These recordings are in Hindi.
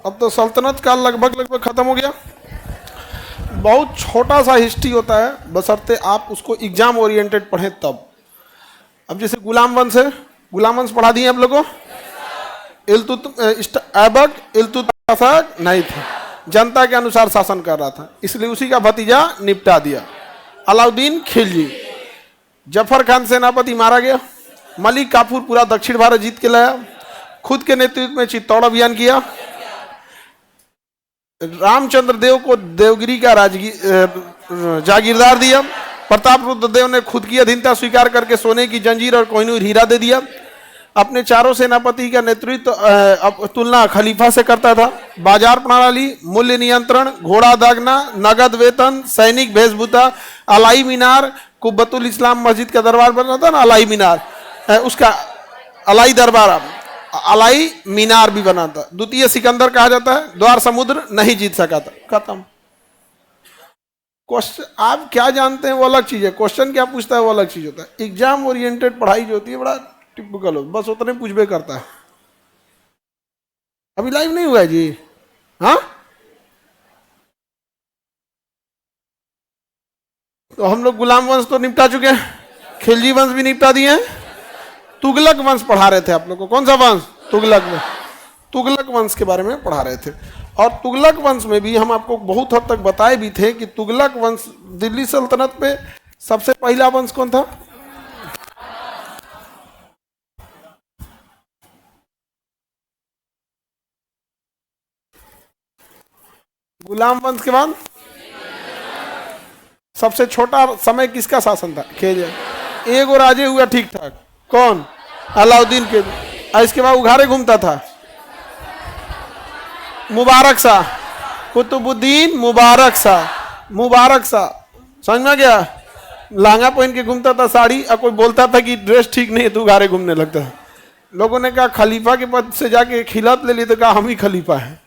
अब तो सल्तनत काल लगभग लगभग खत्म हो गया। बहुत छोटा सा हिस्ट्री होता है, बशर्ते आप उसको एग्जाम ओरिएंटेड पढ़ें तब। अब जैसे गुलाम वंश है, गुलाम वंश पढ़ा दिए आप लोगों को। ऐबक इल्तुतमिश नहीं था, जनता के अनुसार शासन कर रहा था, इसलिए उसी का भतीजा निपटा दिया। अलाउद्दीन खिलजी, जफर खान सेनापति मारा गया। मलिक काफूर पूरा दक्षिण भारत जीत के लाया, खुद के नेतृत्व में चित्तौड़ अभियान किया। रामचंद्र देव को देवगिरी का जागीरदार दिया। प्रताप रुद्र देव ने खुद की अधीनता स्वीकार करके सोने की जंजीर और कोहिनूर हीरा दे दिया। अपने चारों सेनापति का नेतृत्व तुलना खलीफा से करता था। बाजार प्रणाली, मूल्य नियंत्रण, घोड़ा दागना, नगद वेतन, सैनिक वेशभूषा, अलाई मीनार, कुब्बतुल इस्लाम मस्जिद का दरबार बना था ना, अलाई मीनार, उसका अलाई दरबार, अलाई मीनार भी बना था। द्वितीय सिकंदर कहा जाता है, द्वार समुद्र नहीं जीत सका था। खत्म। क्वेश्चन आप क्या जानते हैं वो अलग चीज है, क्वेश्चन क्या पूछता है वो अलग चीज होता है। एग्जाम ओरिएंटेड पढ़ाई जो होती है बड़ा टिपिकल हो, बस उतने पूछबे करता है। अभी लाइव नहीं हुआ है जी? हाँ, तो हम लोग गुलाम वंश तो निपटा चुके हैं, खिलजी वंश भी निपटा दिए हैं। तुगलक वंश पढ़ा रहे थे आप लोग को। कौन सा वंश? तुगलक वंश। तुगलक वंश के बारे में पढ़ा रहे थे। और तुगलक वंश में भी हम आपको बहुत हद तक बताए भी थे कि तुगलक वंश दिल्ली सल्तनत पे सबसे पहला वंश कौन था? गुलाम वंश के बाद सबसे छोटा समय किसका शासन था? खिलजी। एक और राजे हुआ ठीक ठाक, कौन? अलाउद्दीन के। इसके बाद उघारे घूमता था मुबारक शाह, कुतुबुद्दीन मुबारक शाह। मुबारक शाह समझ में गया? लहंगा पहन के घूमता था, साड़ी, और कोई बोलता था कि ड्रेस ठीक नहीं है तो उघारे घूमने लगता था। लोगों ने कहा खलीफा के पद से जाके खिलाफत ले ली, तो कहा हम ही खलीफा है।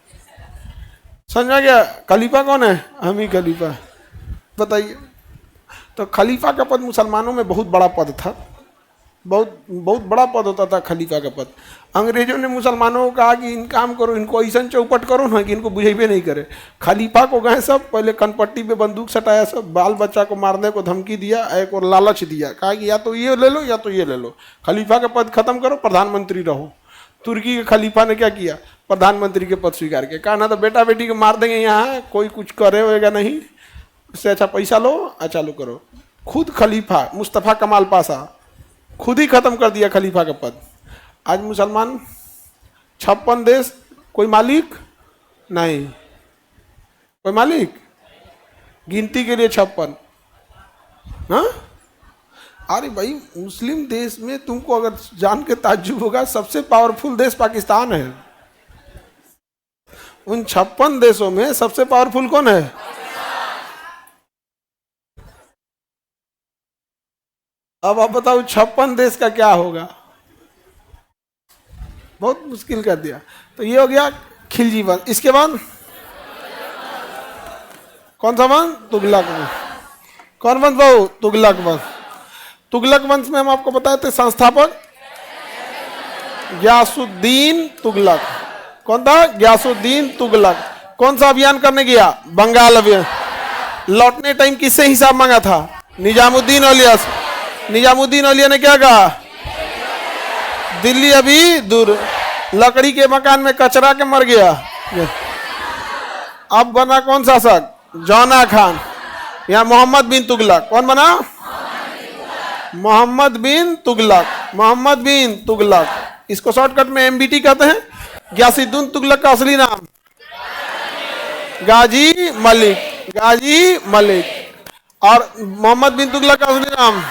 समझ में गया? खलीफा कौन है? हम ही खलीफा है। बताइए, तो खलीफा का पद मुसलमानों में बहुत बड़ा पद था, बहुत बहुत बड़ा पद होता था खलीफा का पद। अंग्रेजों ने मुसलमानों को कहा कि इन काम करो, इनको ऐसा चौपट करो ना कि इनको बुझेबे नहीं करे। खलीफा को गए सब, पहले कनपट्टी पे बंदूक सटाया, सब बाल बच्चा को मारने को धमकी दिया, एक और लालच दिया, कहा कि या तो ये ले लो या तो ये ले लो, खलीफा का पद खत्म करो, प्रधानमंत्री रहो। तुर्की के खलीफा ने क्या किया? प्रधानमंत्री के पद स्वीकार किया। कहा ना तो बेटा बेटी को मार देंगे, यहाँ कोई कुछ करे होगा नहीं, इससे अच्छा पैसा लो और चालू करो। खुद खलीफा मुस्तफ़ा कमाल पाशा खुद ही खत्म कर दिया खलीफा का पद। आज मुसलमान 56 देश, कोई मालिक नहीं, कोई मालिक, गिनती के लिए 56। हाँ, अरे भाई मुस्लिम देश में तुमको अगर जान के ताज्जुब होगा, सबसे पावरफुल देश पाकिस्तान है। उन 56 देशों में सबसे पावरफुल कौन है? अब आप बताओ 56 देश का क्या होगा? बहुत मुश्किल कर दिया। तो ये हो गया खिलजी वंश। इसके बाद कौन सा वंश? तुगलक वंश। कौन वंश भाऊ? तुगलक वंश। तुगलक वंश में हम आपको बताए थे संस्थापक गयासुद्दीन तुगलक। कौन था? गयासुद्दीन तुगलक। कौन सा अभियान करने गया? बंगाल अभियान। लौटने टाइम किससे हिसाब मांगा था? निजामुद्दीन औलिया से। निजामुद्दीन औलिया ने क्या कहा? दिल्ली अभी दूर, लकड़ी के मकान में कचरा के मर गया। अब बना कौन शासक? जौना खान। यहाँ मोहम्मद बिन तुगलक। कौन बना? मोहम्मद बिन तुगलक। मोहम्मद बिन तुगलक, इसको शॉर्टकट में एमबीटी कहते हैं। गयासुद्दीन तुगलक का असली नाम गाजी मलिक। गाजी मलिक। और मोहम्मद बिन तुगलक का असली नाम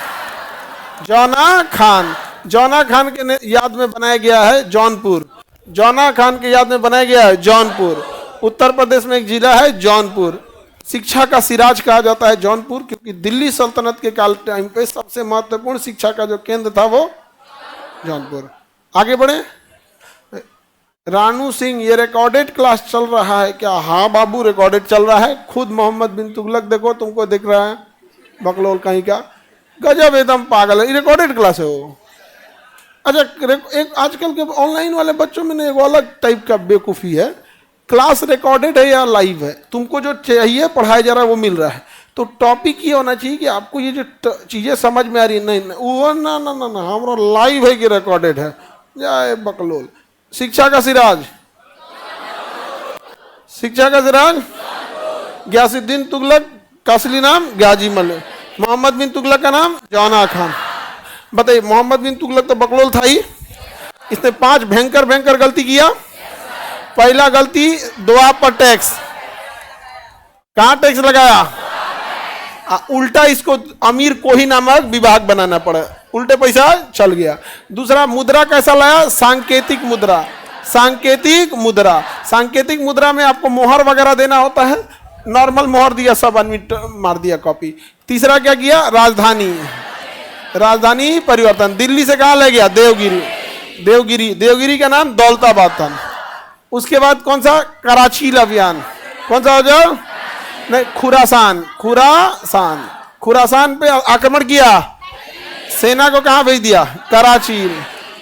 जौना खान। जौना खान के याद में बनाया गया है जौनपुर। जौना खान के याद में बनाया गया है जौनपुर। उत्तर प्रदेश में एक जिला है जौनपुर। शिक्षा का सिराज कहा जाता है जौनपुर, क्योंकि दिल्ली सल्तनत के काल टाइम पे सबसे महत्वपूर्ण शिक्षा का जो केंद्र था वो जौनपुर। आगे बढ़े। रानू सिंह, ये रिकॉर्डेड क्लास चल रहा है क्या? हाँ बाबू, रिकॉर्डेड चल रहा है। खुद मोहम्मद बिन तुगलक देखो, तुमको दिख रहा है बकलोल कहीं का। गजब, एकदम पागल है। रिकॉर्डेड क्लास है वो। अच्छा, एक आजकल के ऑनलाइन वाले बच्चों में एक अलग टाइप का बेवकूफ़ी है। क्लास रिकॉर्डेड है या लाइव है, तुमको जो चाहिए पढ़ाया जा रहा है वो मिल रहा है, तो टॉपिक ये होना चाहिए कि आपको ये जो चीजें समझ में आ रही है, नहीं नहीं वो ना ना ना ना हमारा लाइव है कि रिकॉर्डेड है। जय बकलोल। शिक्षा का सिराज, शिक्षा का सिराज गयासुद्दीन तुगलक का असली नाम गाजी मलिक, मोहम्मद बिन तुगलक का नाम जौना खान। बताइए मोहम्मद बिन तुगलक तो बकलोल था ही, इसने 5 भयंकर भयंकर गलती किया। पहला गलती दुआ पर टैक्स, कहां टैक्स लगाया, उल्टा इसको अमीर कोही नामक विभाग बनाना पड़ा, उल्टे पैसा चल गया। दूसरा मुद्रा कैसा लाया, सांकेतिक मुद्रा, सांकेतिक मुद्रा, सांकेतिक मुद्रा में आपको मोहर वगैरह देना होता है, नॉर्मल मोहर दिया, सब आदमी मार दिया कॉपी। तीसरा क्या किया, राजधानी, राजधानी परिवर्तन, दिल्ली से कहां ले गया, देवगिरी, देवगिरी, देवगिरी का नाम दौलताबाद था। उसके बाद कौन सा, कराची अभियान, कौन सा हो जाओ, नहीं खुरासान, खुरासान, खुरासान पे आक्रमण किया, सेना को कहां भेज दिया, कराची,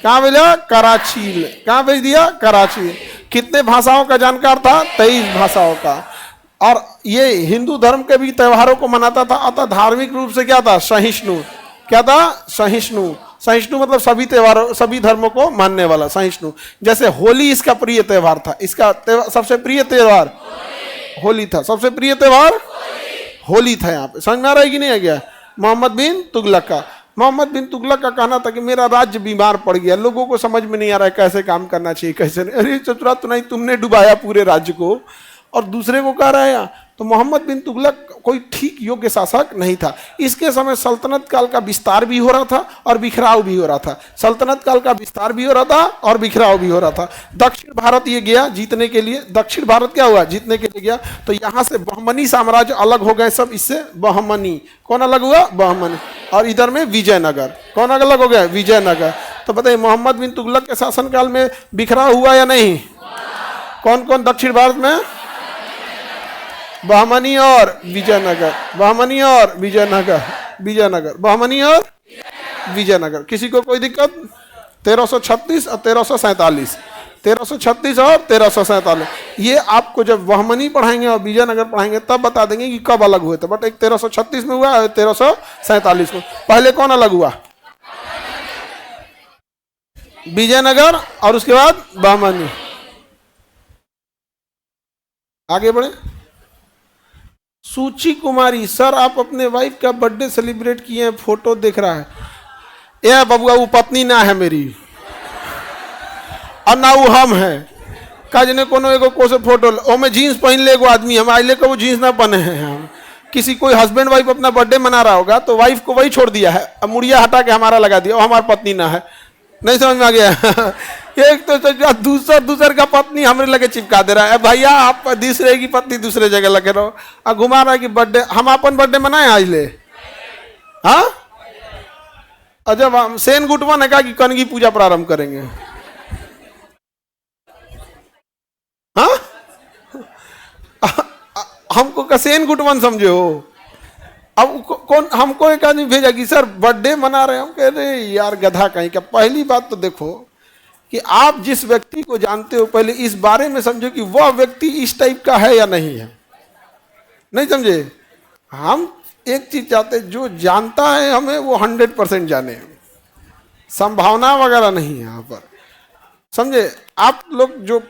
कहां भेजा, कराची, कहां भेज दिया, कराची। कितने भाषाओं का जानकार था, 23 भाषाओं का। और ये हिंदू धर्म के भी त्योहारों को मनाता था, अतः धार्मिक रूप से क्या था, सहिष्णु, क्या था, सहिष्णु, सहिष्णु मतलब सभी त्योहारों, सभी धर्मों को मानने वाला, सहिष्णु। जैसे होली इसका प्रिय त्योहार था, इसका सबसे प्रिय त्योहार होली था, सबसे प्रिय त्योहार होली था। यहाँ पे समझ में आ रहा है कि नहीं आ गया। मोहम्मद बिन तुगलक का, मोहम्मद बिन तुगलक का कहना था कि मेरा राज्य बीमार पड़ गया, लोगों को समझ में नहीं आ रहा है कैसे काम करना चाहिए, कैसे नहीं। अरे चतुरा तो नहीं, तुमने डुबाया पूरे राज्य को और दूसरे को कह रहा है। तो मोहम्मद बिन तुगलक कोई ठीक योग्य शासक नहीं था। इसके समय सल्तनत काल का विस्तार भी हो रहा था और बिखराव भी हो रहा था, सल्तनत काल का विस्तार भी हो रहा था और बिखराव भी हो रहा था। दक्षिण भारत ये गया जीतने के लिए, दक्षिण भारत क्या हुआ, जीतने के लिए गया। तो यहाँ से बहमनी साम्राज्य अलग हो गए सब, इससे बहमनी, कौन अलग हुआ, बहमनी। और इधर में विजयनगर, कौन अलग हो गया, विजयनगर। तो बताइए मोहम्मद बिन तुगलक के शासनकाल में बिखराव हुआ या नहीं, कौन कौन दक्षिण भारत में, बहमनी और विजयनगर, बहमनी और विजयनगर, विजयनगर, बहमनी और विजयनगर। किसी को कोई दिक्कत, 1336 और 1347, 1336 और 1347, ये आपको जब बहमनी पढ़ाएंगे और विजयनगर पढ़ाएंगे तब बता देंगे कि कब अलग हुए थे। बट एक 1336 में हुआ और 1347 में। पहले कौन अलग हुआ, विजयनगर, और उसके बाद बहमनी। आगे बढ़े। सूची कुमारी, सर आप अपने वाइफ का बर्थडे सेलिब्रेट किए हैं, फोटो देख रहा है। ये बबुआ वो पत्नी ना है मेरी और ना वो हम है, काजने कोनो एगो को से फोटो ओ में जीन्स पहन ले एगो आदमी, हम आइले को वो जीन्स ना पहने हैं। हम किसी कोई हस्बैंड वाइफ अपना बर्थडे मना रहा होगा तो वाइफ को वही छोड़ दिया है, अब मुड़िया हटा के हमारा लगा दिया, वो हमारी पत्नी ना है। नहीं समझ में आ गया। एक तो दूसर का पत्नी हमरे लगे चिपका दे रहा है, भैया आप दूसरे की पत्नी दूसरे जगह लगे रहो, और घुमा रहा है कि बर्थडे, हम अपन बर्थडे मनाए आज ले। हाँ, और जब हम सेन गुटवा ने कहा कि कनगी पूजा प्रारंभ करेंगे, हाँ हमको कसेन गुटवन समझे हो। अब कौन हमको एक आदमी भेजा कि सर बर्थडे मना रहे हैं, हम कह रहे यार गधा कहीं का। पहली बात तो देखो कि आप जिस व्यक्ति को जानते हो पहले इस बारे में समझो कि वह व्यक्ति इस टाइप का है या नहीं है, नहीं समझे। हम एक चीज चाहते हैं, जो जानता है हमें वो 100% जाने, संभावना वगैरह नहीं है यहाँ पर, समझे। आप लोग जो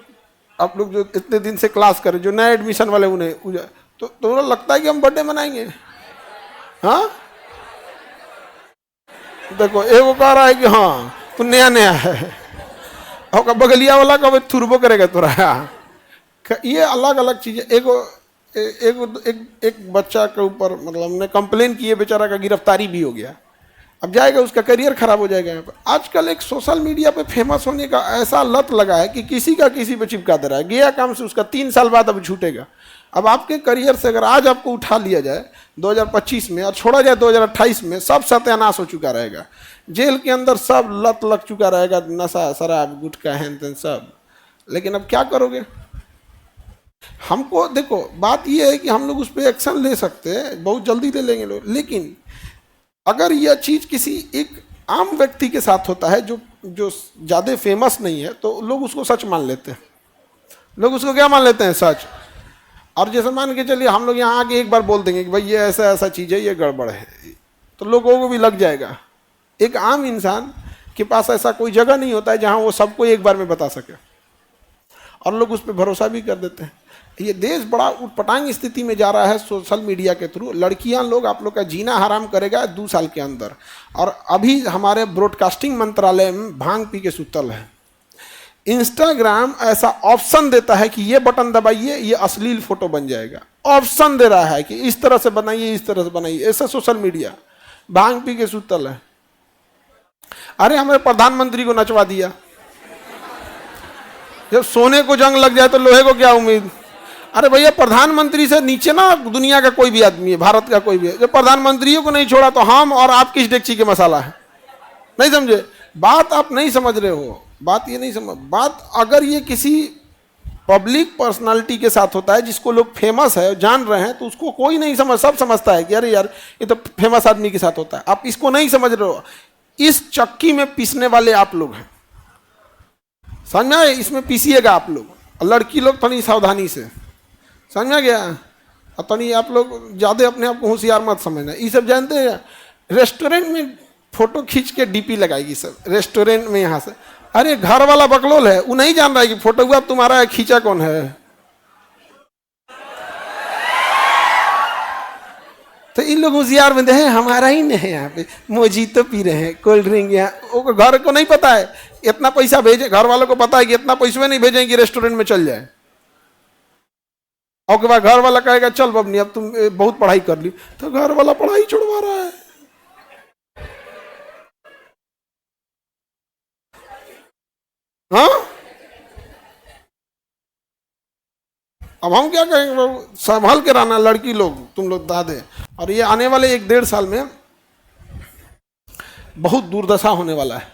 इतने दिन से क्लास करें, जो नए एडमिशन वाले उन्हें तो लगता है कि हम बर्थडे मनाएंगे। हाँ देखो एगो कह रहा है कि हाँ तू नया नया है, और बगलिया वाला कब थुरबो करेगा तोरा। ये अलग अलग चीजें। एक बच्चा के ऊपर मतलब हमने कंप्लेन किए, बेचारा का गिरफ्तारी भी हो गया, अब जाएगा उसका करियर खराब हो जाएगा। यहाँ पर आजकल एक सोशल मीडिया पे फेमस होने का ऐसा लत लगा है कि किसी का किसी पे चिपका दे रहा है, गया काम से उसका 3 साल बाद अब छूटेगा। अब आपके करियर से अगर आज आपको उठा लिया जाए 2025 में और छोड़ा जाए 2028 में, सब सत्यानाश हो चुका रहेगा, जेल के अंदर सब लत लग चुका रहेगा, नशा शराब गुटखा हैन तैन सब। लेकिन अब क्या करोगे। हमको देखो बात यह है कि हम लोग उस पर एक्शन ले सकते हैं, बहुत जल्दी ले लेंगे लोग, लेकिन अगर यह चीज़ किसी एक आम व्यक्ति के साथ होता है जो ज़्यादा फेमस नहीं है, तो लोग उसको सच मान लेते हैं। लोग उसको क्या मान लेते हैं? सच। और जैसे मान के चलिए हम लोग यहाँ आके एक बार बोल देंगे कि भाई ये ऐसा ऐसा चीज़ है, ये गड़बड़ है, तो लोगों को भी लग जाएगा। एक आम इंसान के पास ऐसा कोई जगह नहीं होता है जहाँ वो सबको एक बार में बता सके, और लोग उस पर भरोसा भी कर देते हैं। ये देश बड़ा उटपटांग स्थिति में जा रहा है सोशल मीडिया के थ्रू। लड़कियां लोग आप लोग का जीना हराम करेगा 2 साल के अंदर। और अभी हमारे ब्रॉडकास्टिंग मंत्रालय में भांग पी के सुतल है। इंस्टाग्राम ऐसा ऑप्शन देता है कि ये बटन दबाइए, ये अश्लील फोटो बन जाएगा। ऑप्शन दे रहा है कि इस तरह से बनाइए, इस तरह से बनाइए। ऐसा सोशल मीडिया भांग पी के सुतल है। अरे हमारे प्रधानमंत्री को नचवा दिया। जब सोने को जंग लग जाए तो लोहे को क्या उम्मीद? अरे भैया प्रधानमंत्री से नीचे ना दुनिया का कोई भी आदमी है, भारत का कोई भी है। जब प्रधानमंत्रियों को नहीं छोड़ा तो हम और आप किस डेगची के मसाला है? नहीं समझे बात? आप नहीं समझ रहे हो बात। ये नहीं समझ बात। अगर ये किसी पब्लिक पर्सनालिटी के साथ होता है जिसको लोग फेमस है जान रहे हैं, तो उसको कोई नहीं समझ, सब समझता है कि अरे यार ये तो फेमस आदमी के साथ होता है। आप इसको नहीं समझ रहे हो। इस चक्की में पीसने वाले आप लोग हैं, समझ में आए? इसमें पीसिएगा आप लोग। लड़की लोग थोड़ी सावधानी से, समझ में गया? और थोड़ी आप लोग ज़्यादा अपने आप को होशियार मत समझना। ये सब जानते हैं, रेस्टोरेंट में फोटो खींच के डीपी लगाएगी सब रेस्टोरेंट में यहाँ से। अरे घर वाला बकलोल है, वो नहीं जान रहा है कि फोटो हुआ तुम्हारा है, खींचा कौन है। तो इन लोग होशियार बंदे हैं, हमारा ही नहीं है। यहाँ पे मोजीतो पी रहे हैं, कोल्ड ड्रिंक। यहाँ घर को नहीं पता है इतना पैसा भेजे, घर वालों को पता है कि इतना पैसे नहीं भेजेंगे कि रेस्टोरेंट में चल जाए। और के बाद घर वाला कहेगा चल बबनी अब तुम बहुत पढ़ाई कर ली, तो घर वाला पढ़ाई छुड़वा रहा है। हाँ, अब हम क्या कहेंगे? संभाल के रहना लड़की लोग, तुम लोग दादे। और ये आने वाले 1-1.5 साल में बहुत दुर्दशा होने वाला है,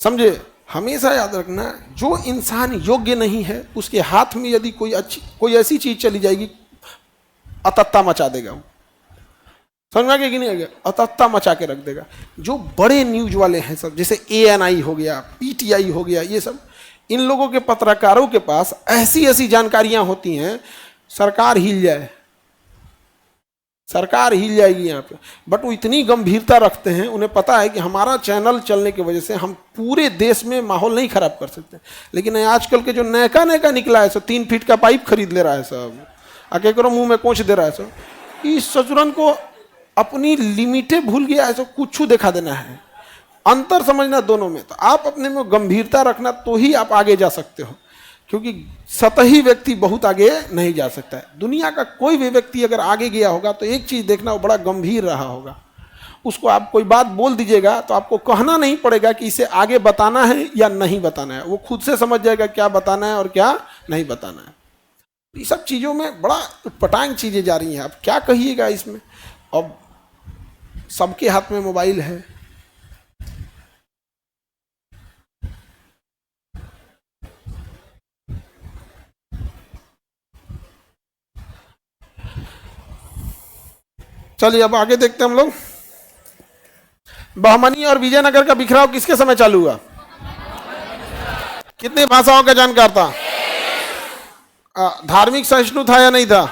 समझे? हमेशा याद रखना, जो इंसान योग्य नहीं है उसके हाथ में यदि कोई ऐसी चीज चली जाएगी, अतत्ता मचा देगा वो। समझ में आ गया कि नहीं आ गया? अतत्ता मचा के रख देगा। जो बड़े न्यूज वाले हैं सब, जैसे ANI हो गया, PTI हो गया, ये सब, इन लोगों के पत्रकारों के पास ऐसी ऐसी जानकारियां होती हैं, सरकार हिल जाए, सरकार हिल जाएगी यहाँ पे। बट वो इतनी गंभीरता रखते हैं, उन्हें पता है कि हमारा चैनल चलने की वजह से हम पूरे देश में माहौल नहीं खराब कर सकते। लेकिन आजकल के जो नैका नैका निकला है, सब 3 फीट का पाइप खरीद ले रहा है सब, आके करो मुंह में कोच दे रहा है सब। इस सचुरन को अपनी लिमिटें भूल गया है, सब कुछ दिखा देना है। अंतर समझना दोनों में। तो आप अपने में गंभीरता रखना, तो ही आप आगे जा सकते हो। क्योंकि सतही व्यक्ति बहुत आगे नहीं जा सकता है। दुनिया का कोई भी व्यक्ति अगर आगे गया होगा तो एक चीज देखना, वो बड़ा गंभीर रहा होगा। उसको आप कोई बात बोल दीजिएगा तो आपको कहना नहीं पड़ेगा कि इसे आगे बताना है या नहीं बताना है। वो खुद से समझ जाएगा क्या बताना है और क्या नहीं बताना है। ये सब चीज़ों में बड़ा उटपटांग चीज़ें जा रही हैं। आप क्या कहिएगा इसमें? अब सबके हाथ में मोबाइल है। चलिए अब आगे देखते हैं हम लोग। बहमनी और विजयनगर का बिखराव किसके समय चालू हुआ? कितनी भाषाओं का जानकार था? धार्मिक सहिष्णु था या नहीं था?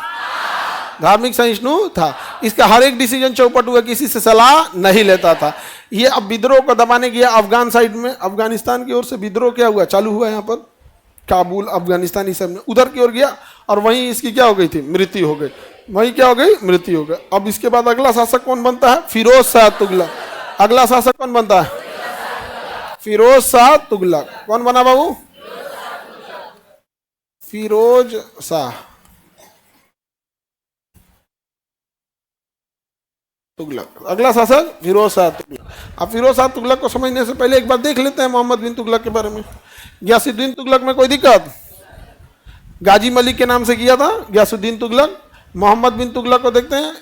धार्मिक सहिष्णु था। इसका हर एक डिसीजन चौपट हुआ, किसी से सलाह नहीं लेता था। ये अब विद्रोह को दबाने गया अफगान साइड में, अफगानिस्तान की ओर से विद्रोह क्या हुआ, चालू हुआ यहाँ पर काबुल, अफगानिस्तान, इस सब में उधर की ओर गया और वहीं इसकी क्या हो गई थी, मृत्यु हो गई। वहीं क्या हो गई, मृत्यु हो गई। अब इसके बाद अगला शासक कौन बनता है? फिरोज शाह तुगलक। अगला शासक कौन बनता है? फिरोज शाह तुगलक। कौन बना बाबू? फिरोज शाह तुगलक। अगला शासक फिरोज शाह तुगलक। अब फिरोज शाह तुगलक को समझने से पहले एक बार देख लेते हैं मोहम्मद बिन तुगलक के बारे में। गयासुद्दीन तुगलक में कोई दिक्कत? गाजी मलिक के नाम से किया था गयासुद्दीन तुगलक। मोहम्मद बिन तुगलक को देखते हैं।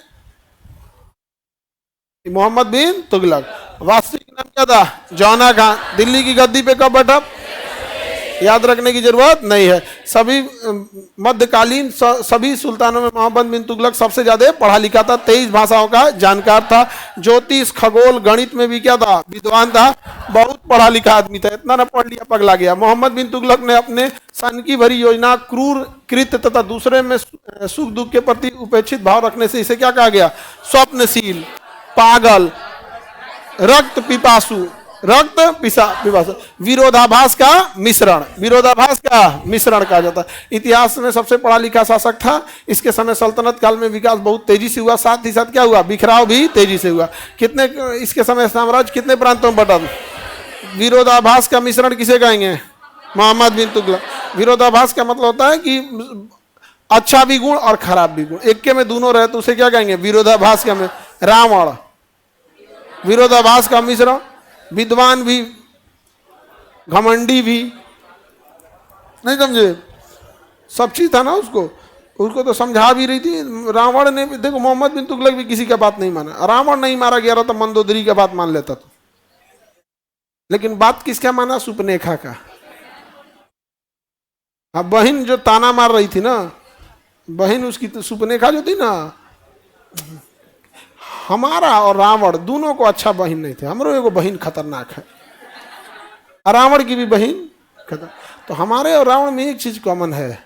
मोहम्मद बिन तुगलक। वास्तविक नाम क्या था? जौना खान। दिल्ली की गद्दी पे कब बैठा? याद रखने की जरूरत नहीं है। सभी मध्यकालीन सभी सुल्तानों में मोहम्मद बिन तुगलक सबसे ज्यादा पढ़ा लिखा था, 23 भाषाओं का जानकार था। ज्योतिष, खगोल, गणित में भी क्या था? विद्वान था, बहुत पढ़ा लिखा आदमी था, इतना ना पढ़ लिया पगला गया। मोहम्मद बिन तुगलक ने अपने सन की भरी योजना, क्रूर कृत्य तथा दूसरे में सुख दुख के प्रति उपेक्षित भाव रखने से इसे क्या कहा गया? स्वप्नशील, पागल, रक्त पिपासु, रक्त पिपासु, विरोधाभास का मिश्रण, विरोधाभास का मिश्रण कहा जाता है। इतिहास में सबसे पढ़ा लिखा शासक था। इसके समय सल्तनत काल में विकास बहुत तेजी से हुआ, साथ ही साथ क्या हुआ? बिखराव भी तेजी से हुआ। कितने इसके समय साम्राज्य कितने प्रांतों में बटा? विरोधाभास का मिश्रण किसे कहेंगे? मोहम्मद बिन तुगलक। विरोधाभास का मतलब होता है कि अच्छा भी गुण और खराब भी गुण एक के में दोनों रहे तो उसे क्या कहेंगे? विरोधाभास का। रावण विरोधाभास का मिश्रण, विद्वान भी, घमंडी भी, नहीं समझे? सब चीज था ना उसको तो समझा भी रही थी। रावण ने देखो, मोहम्मद बिन तुगलक भी किसी का बात नहीं माना। रावण नहीं मारा गया रहा तो मंदोदरी का बात मान लेता तो, लेकिन बात किसका माना? सुपनेखा का। अब बहन जो ताना मार रही थी ना, बहन उसकी तो सुपनेखा जो थी ना, हमारा और रावण दोनों को अच्छा बहन नहीं थे। हमरो एगो बहन खतरनाक है, रावण की भी बहन खतर। तो हमारे और रावण में एक चीज कॉमन है,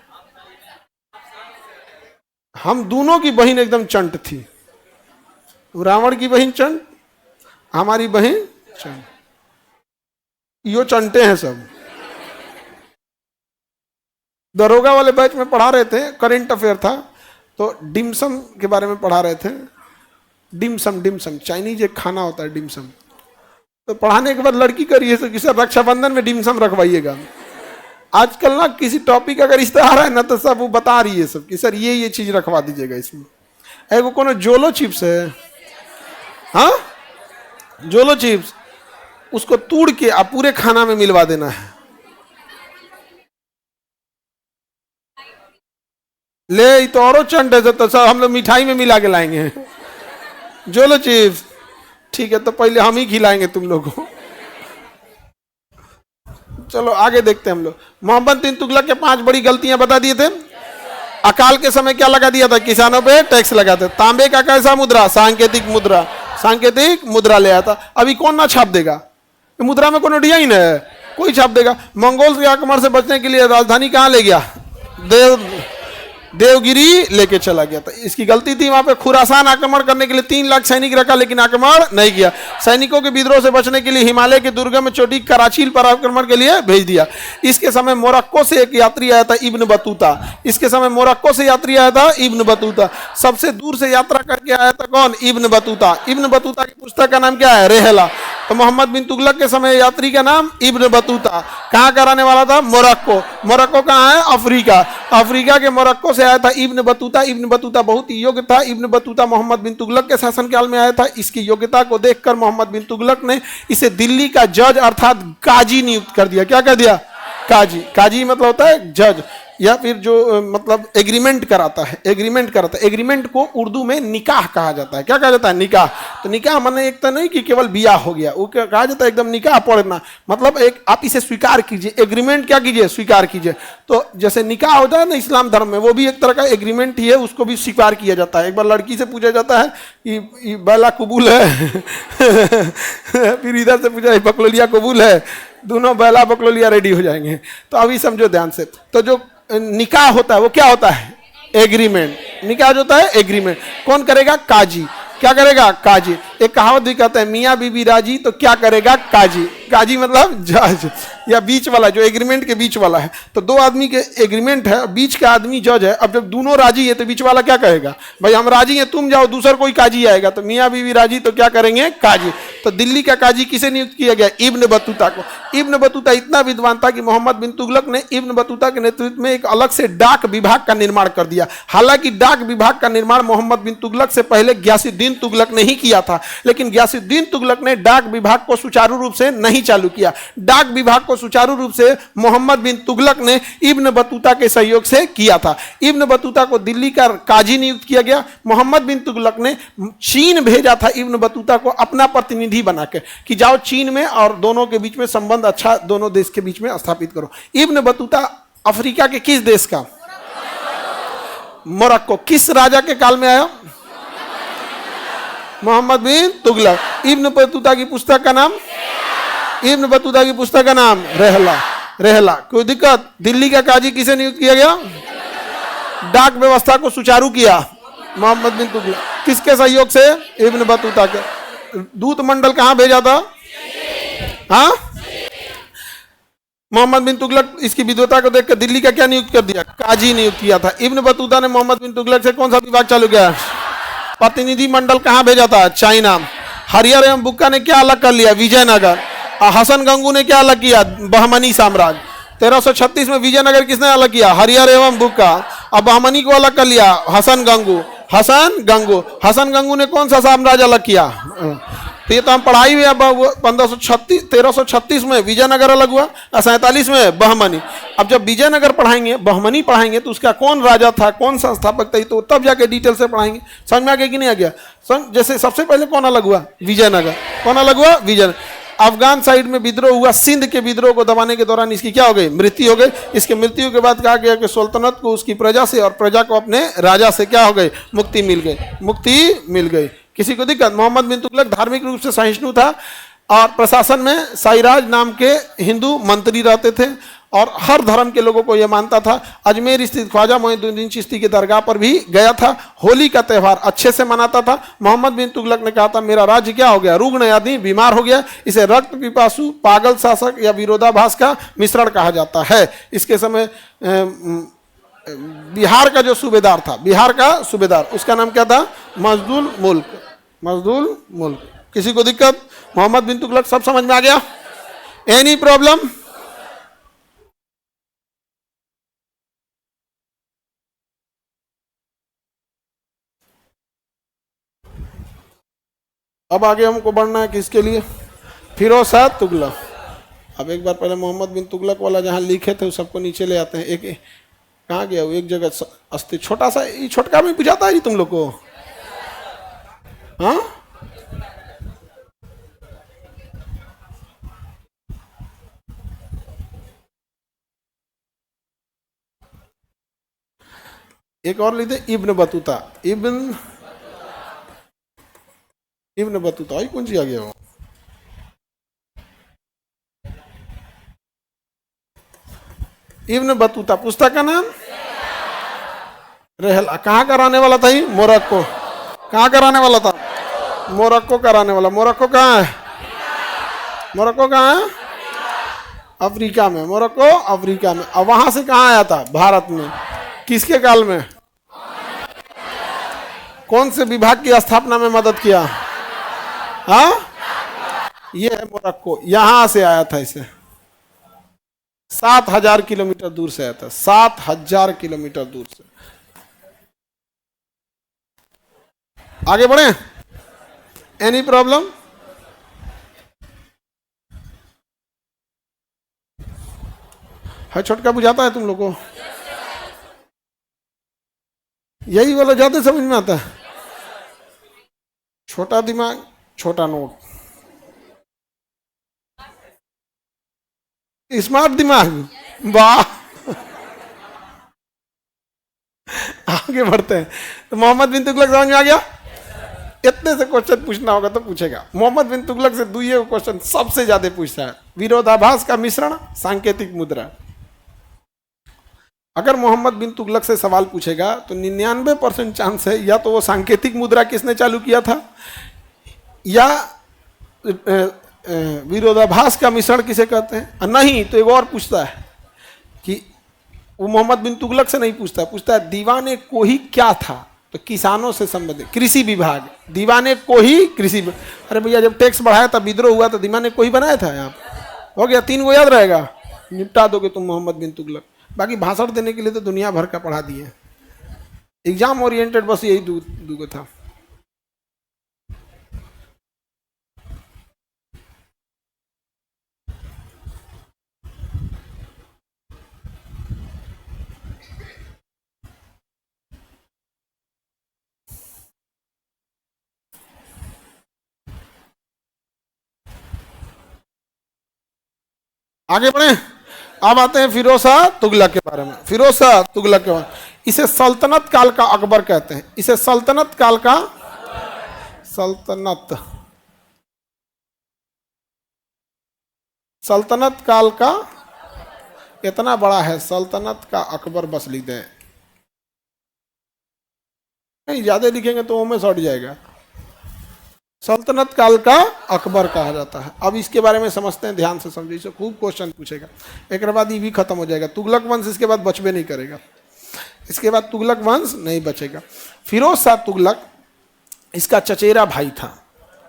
हम दोनों की बहन एकदम चंट थी। रावण की बहन चंट, हमारी बहन चंट, यो चंटे हैं सब। दरोगा वाले बैच में पढ़ा रहे थे, करंट अफेयर था, तो डिमसम के बारे में पढ़ा रहे थे। डिमसम चाइनीज एक खाना होता है डिमसम। तो पढ़ाने के बाद लड़की करिए कि सर रक्षाबंधन में डिमसम रखवाइएगा। आजकल ना किसी टॉपिक अगर इस तरह आ रहा है ना तो सब वो बता रही है सब कि सर ये चीज रखवा दीजिएगा इसमें। एगो कोनो जोलो चिप्स है, हाँ जोलो चिप्स, उसको तोड़ के आप पूरे खाना में मिलवा देना है। ले तो औरो चंड है तो सर हम लोग मिठाई में मिला के लाएंगे जोलो चिप्स। ठीक है, तो पहले हम ही खिलाएंगे तुम लोगों को। चलो आगे देखते हैं हम लोग। मोहम्मद बिन तुगलक के 5 बड़ी गलतियां बता दिए थे। अकाल के समय क्या लगा दिया था? किसानों पे टैक्स लगाते। तांबे का कैसा मुद्रा? सांकेतिक मुद्रा, सांकेतिक मुद्रा ले आया था। अभी कौन ना छाप देगा? मुद्रा में कोई डिजाइन है? कोई छाप देगा। मंगोल के आक्रमण से बचने के लिए राजधानी कहाँ ले गया? देवगिरी लेके चला गया था। इसकी गलती थी, वहां पे खुरासान आक्रमण करने के लिए 3 लाख सैनिक रखा, लेकिन आक्रमण नहीं किया। सैनिकों के विद्रोह से बचने के लिए हिमालय के दुर्गम चोटी कराचील पर आक्रमण के लिए भेज दिया। इसके समय मोरक्को से एक यात्री आया था, इब्न बतूता। इसके समय मोरक्को से यात्री आया था, इब्न बतूता। सबसे दूर से यात्रा करके आया था कौन? Ibn Battuta. इब्न बतूता की पुस्तक का नाम क्या है? रेहला। तो मोहम्मद बिन तुगलक के समय यात्री का नाम इब्न बतूता। कहाँ का रहने वाला था? मोरक्को। मोरक्को कहाँ है? अफ्रीका। अफ्रीका के मोरक्को से आया था इब्न बतूता। इब्न बतूता बहुत ही योग्य था। इब्न बतूता मोहम्मद बिन तुगलक के शासनकाल में आया था। इसकी योग्यता को देखकर मोहम्मद बिन तुगलक ने इसे दिल्ली का जज अर्थात काजी नियुक्त कर दिया। क्या कर दिया? काजी। काजी मतलब होता है जज, या फिर जो मतलब एग्रीमेंट कराता है। एग्रीमेंट को उर्दू में निकाह कहा जाता है। क्या कहा जाता है? निकाह। तो निकाह माने एक तो नहीं कि केवल बियाह हो गया, वो क्या कहा जाता है? एकदम निकाह पढ़ना मतलब एक आप इसे स्वीकार कीजिए। एग्रीमेंट क्या कीजिए? स्वीकार कीजिए। तो जैसे निकाह होता है ना इस्लाम धर्म में, वो भी एक तरह का एग्रीमेंट ही है, उसको भी स्वीकार किया जाता है। एक बार लड़की से पूछा जाता है कि बैला कबूल है फिर इधर से पूछा बकलोलिया कबूल है, दोनों बैला बकलोलिया रेडी हो जाएंगे। तो अभी समझो ध्यान से, तो जो निकाह होता है वो क्या होता है? एग्रीमेंट। निकाह जो होता है एग्रीमेंट। कौन करेगा? काजी। क्या करेगा? काजी। एक कहावत भी कहता है, मियाँ बीबी राजी तो क्या करेगा? काजी। काजी मतलब जज, या बीच वाला, जो एग्रीमेंट के बीच वाला है। तो 2 आदमी के एग्रीमेंट है, बीच का आदमी जज है। अब जब दोनों राजी है तो बीच वाला क्या कहेगा? भाई हम राजी हैं, तुम जाओ, दूसरा कोई काजी आएगा। तो मियाँ बीवी राजी तो क्या करेंगे? काजी। तो दिल्ली का काजी किसे नियुक्त किया गया? इब्न बतूता को। इब्न बतूता इतना विद्वान था कि मोहम्मद बिन तुगलक ने इब्न बतूता के नेतृत्व में एक अलग से डाक विभाग का निर्माण कर दिया। हालांकि डाक विभाग का निर्माण मोहम्मद बिन तुगलक से पहले गियासुद्दीन तुगलक ने ही किया था, लेकिन गियासुद्दीन तुगलक ने डाक विभाग को सुचारू रूप से नहीं चालू किया। डाक विभाग को सुचारू रूप से मोहम्मद बिन तुगलक ने इब्न बतूता के सहयोग से किया था। इब्न बतूता को दिल्ली का काजी नियुक्त किया गया। मोहम्मद बिन तुगलक ने चीन भेजा था इब्न बतूता को अपना प्रतिनिधि बना के कि जाओ चीन में और दोनों के बीच में संबंध अच्छा, दोनों देश के बीच में स्थापित करो। इब्न बतूता अफ्रीका के किस देश का? मोरक्को। किस राजा के काल में आया? मोहम्मद बिन तुगलक। इब्न बतूता की पुस्तक का नाम इब्न बतूता की पुस्तक का नाम रहला। रहला। कोई दिक्कत? दिल्ली का काजी किसे नियुक्त किया गया? डाक व्यवस्था को सुचारू किया मोहम्मद बिन तुगलक। किसके सहयोग से? इब्न बतूता के। दूत मंडल कहां भेजा था? हाँ, मोहम्मद बिन तुगलक इसकी विद्वता को देखकर दिल्ली का क्या नियुक्त कर दिया? काजी नियुक्त किया था। इब्न बतूता ने मोहम्मद बिन तुगलक से कौन सा विवाद चालू किया? प्रतिनिधि मंडल कहां भेजा था? चाइना। हरियर एवं बुक्का ने क्या अलग कर लिया? विजयनगर। हसन गंगू ने क्या अलग किया? बहमनी साम्राज्य। 1336 में विजयनगर किसने अलग किया? हरियर एवं बुक्का। अब बहमनी को अलग कर लिया हसन गंगू। हसन गंगू। हसन गंगू ने कौन सा साम्राज्य अलग किया? तो ये तो हम पढ़ाई हुई है। 1336 में विजयनगर अलग हुआ, 47 में बहमनी। अब जब विजयनगर पढ़ाएंगे, बहमनी पढ़ाएंगे, तो उसका कौन राजा था, कौन संस्थापक था, तो तब जाके डिटेल से पढ़ाएंगे। समझ में आ गया कि नहीं आ गया? जैसे सबसे पहले कौन अलग हुआ? विजयनगर। कौन अलग हुआ? विजयनगर। अफगान साइड में विद्रोह हुआ, सिंध के विद्रोह को दबाने के दौरान इसकी क्या हो गई? मृत्यु हो गई। इसके मृत्यु के बाद कहा गया कि सुल्तनत को उसकी प्रजा से और प्रजा को अपने राजा से क्या हो गई? मुक्ति मिल गई। मुक्ति मिल गई। किसी को दिक्कत? मोहम्मद बिन तुगलक धार्मिक रूप से सहिष्णु था और प्रशासन में साइराज नाम के हिंदू मंत्री रहते थे और हर धर्म के लोगों को यह मानता था। अजमेर स्थित ख्वाजा मोइनुद्दीन चिश्ती की दरगाह पर भी गया था। होली का त्यौहार अच्छे से मनाता था। मोहम्मद बिन तुगलक ने कहा था मेरा राज्य क्या हो गया? रुग्ण आदमी, बीमार हो गया। इसे रक्त पिपासु, पागल शासक या विरोधाभास का मिश्रण कहा जाता है। इसके समय बिहार का जो सूबेदार था, बिहार का सूबेदार, उसका नाम क्या था? मजदुल मुल्क। मजदुल मुल्क। किसी को दिक्कत? मोहम्मद बिन तुगलक सब समझ में आ गया? Any problem? अब आगे हमको बढ़ना है किसके लिए? फिरोज शाह तुगलक। अब एक बार पहले मोहम्मद बिन तुगलक वाला जहां लिखे थे सबको नीचे ले आते हैं। एक कहाँ गया वो? एक जगह अस्ति छोटा सा, ये छोटका में बुझाता है जी तुम लोग को? हाँ, एक और लिखे इब्न बतूता। इब्न बतूता कौन सी आ गया वो? इब्न बतूता पुस्तक का नाम रहला। कहाँ का रहने वाला था? मोरक्को। कहाँ का रहने वाला था? मोरक्को का रहने वाला। मोरक्को कहाँ है? मोरक्को कहाँ है? अफ्रीका में। मोरक्को अफ्रीका में। अब वहां से कहाँ आया था? भारत में। किसके काल में? कौन से विभाग की स्थापना में मदद किया? हाँ, ये है मोरक्को। यहां से आया था। इसे 7000 किलोमीटर दूर से आया था। 7000 किलोमीटर दूर से। आगे बढ़े? Any problem? है छोटका बुझाता है तुम लोग को? यही वाला ज्यादा समझ में आता है। छोटा दिमाग, छोटा नोट। स्मार्ट दिमाग, वाह। आगे बढ़ते हैं। तो मोहम्मद बिन तुगलक समझ में आ गया? इतने से क्वेश्चन पूछना होगा तो पूछेगा। मोहम्मद बिन तुगलक से दुइये क्वेश्चन सबसे ज्यादा पूछता है। विरोधाभास का मिश्रण, सांकेतिक मुद्रा। अगर मोहम्मद बिन तुगलक से सवाल पूछेगा तो 99% चांस है या तो वो सांकेतिक मुद्रा किसने चालू किया था, या विरोधाभास का मिश्रण किसे कहते हैं। नहीं तो एक और पूछता है कि वो मोहम्मद बिन तुगलक से नहीं पूछता, पूछता है दीवाने कोही क्या था? तो किसानों से संबंधित, कृषि विभाग। दीवाने कोही कृषि। अरे भैया जब टैक्स बढ़ाया था, विद्रोह हुआ तो दीवाने कोही बनाया था। यहाँ हो गया, 3 को याद रहेगा, निपटा दोगे तुम मोहम्मद बिन तुगलक। बाकी भाषण देने के लिए तो दुनिया भर का पढ़ा दिए। एग्जाम ओरिएंटेड बस यही दूगो था। आगे बढ़े। अब आते हैं फिरोज शाह तुगलक के बारे में। फिरोज शाह तुगलक के बारे में, इसे सल्तनत काल का अकबर कहते हैं। इसे सल्तनत काल का, सल्तनत सल्तनत काल का इतना बड़ा है, सल्तनत का अकबर बस लिख दे, नहीं ज्यादा लिखेंगे तो में सट जाएगा। सल्तनत काल का अकबर कहा जाता है। अब इसके बारे में समझते हैं, ध्यान से समझिए, इसे खूब क्वेश्चन पूछेगा। एक बाद ये भी खत्म हो जाएगा, तुगलक वंश इसके बाद बचबे नहीं करेगा, इसके बाद तुगलक वंश नहीं बचेगा। फिरोज शाह तुगलक इसका चचेरा भाई था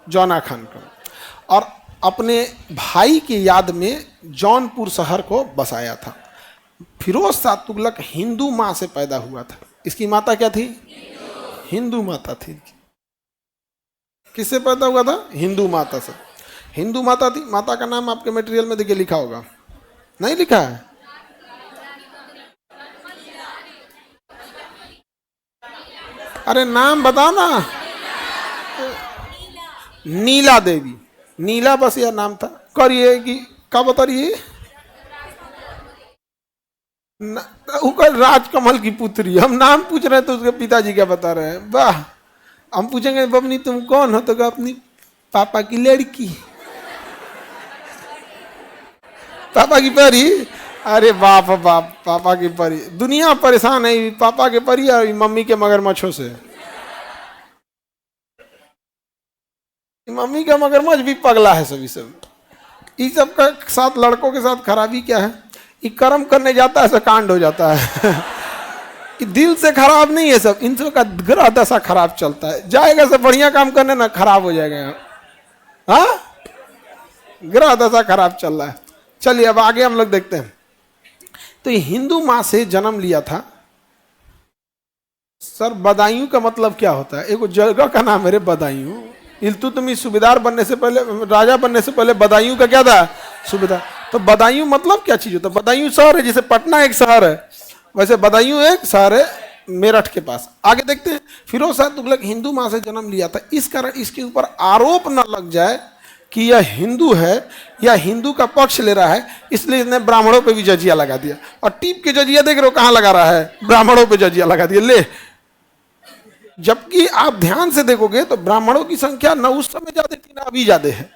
जौना खान का, और अपने भाई की याद में जौनपुर शहर को बसाया था। फिरोज शाह तुगलक हिंदू माँ से पैदा हुआ था। इसकी माता क्या थी? हिंदू माता थी। किससे पैदा हुआ था? हिंदू माता से। हिंदू माता थी। माता का नाम आपके मटेरियल में देखिए लिखा होगा, नहीं लिखा है? अरे नाम बताओ ना। नीला देवी, नीला बस यह नाम था। करिए कि क्या बता रही है? राजकमल की पुत्री। हम नाम पूछ रहे हैं तो उसके पिताजी क्या बता रहे हैं? वाह। हम पूछेंगे बबनी तुम कौन हो, तो अपनी पापा की लड़की, पापा की परी। अरे बाप बाप, पापा की परी। दुनिया परेशान है पापा के परी और मम्मी के मगरमच्छों से। मम्मी का मगरमच्छ भी पगला है सभी सब। इस सब का साथ लड़कों के साथ खराबी क्या है? ये कर्म करने जाता है ऐसा कांड हो जाता है। दिल से खराब नहीं है सब, इन सब का ग्रह दशा खराब चलता है। जाएगा सब बढ़िया काम करने ना, खराब हो जाएगा। हाँ, ग्रह दशा खराब चल रहा है। चलिए अब आगे हम लोग देखते हैं। तो ये हिंदू माँ से जन्म लिया था। सर बदायूं का मतलब क्या होता है? एक जगह का नाम है रे बदायूं। इल्तुतमिश सूबेदार बनने से पहले, राजा बनने से पहले बदायूं का क्या था? सूबेदार। तो बदायूं मतलब क्या चीज होता है? बदायूं शहर है, जैसे पटना एक शहर है वैसे बदायूं एक शहर है मेरठ के पास। आगे देखते हैं। फिरोज शाह तुगलक हिंदू माँ से जन्म लिया था, इस कारण इसके ऊपर आरोप न लग जाए कि यह हिंदू है या हिंदू का पक्ष ले रहा है, इसलिए इसने ब्राह्मणों पे भी जजिया लगा दिया। और टीप के जजिया देख रहे हो कहाँ लगा रहा है? ब्राह्मणों पे जजिया लगा दिया। ले, जबकि आप ध्यान से देखोगे तो ब्राह्मणों की संख्या न उस समय ज्यादा थी ना अभी ज्यादा है,